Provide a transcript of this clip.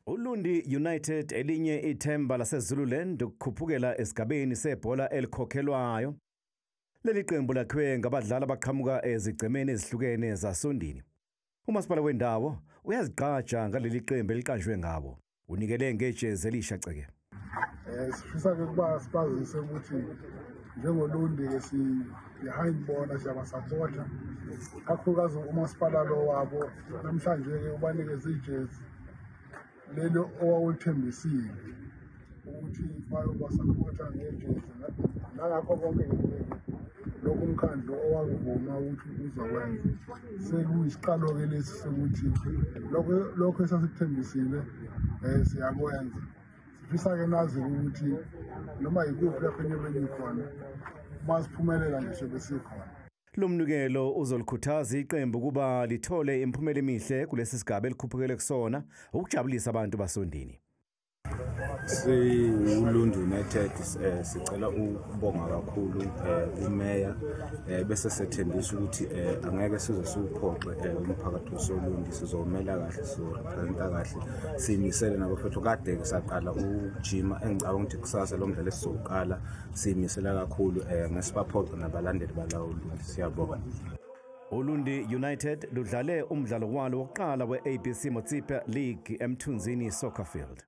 Ulundi United elinye ithemba laseZululand ukukhuphukela esigabeni sebhola elikhokhelwayo. Leli qembu lakhiwe ngabadlali abaqhamuka ezigcemeni ezihlukene zasondini. Umasipala wendawo uyazigqaja ngaleli qembu eliqanjwe ngabo. Unikele ngejezi elisha ceke. Sifisa ke kuba sibazise ukuthi njengolundi ke si behind bona siyabasupporta. Kakhulukazi umasipala lo wabo namhlanje ke ubanikeza ijezi lelo owawuthembisile ukuthi bayobasupporta ngejezi nangakho konke lokhu umkhandlu owakuvuma ukuthi uzakwenza sekuyisiqalo ke lesi sokuthi lokho esasikuthembisile siyakwenza. Sifisa ke nazi ukuthi noma yikuphi lapho enye khona masiphumelela nje sebesikhona. Lo mnikelo uzolikhuthaza iqembu kuba lithole imiphumela emihle kulesi sigaba elikhuphukele kusona ukujabulisa abantu basondini. Ulundi United sicela ukubonga kakhulu umeya bese sethembisa ukuthi angeke size siwuphoxe umphakathi wasolundi sizomela kahle sizorepresenta kahle simisele nabafethu kade ke saqala ukujima engicabanga ukuthi kusasa lo mdlalo esizoqala simisela kakhulu ngesipaphoqa nabalandeli balawo ulundi siyabonga. Ulundi United ludlale umdlalo walo wokuqala we-ABC Motsepe League eMthunzini Soccer Field.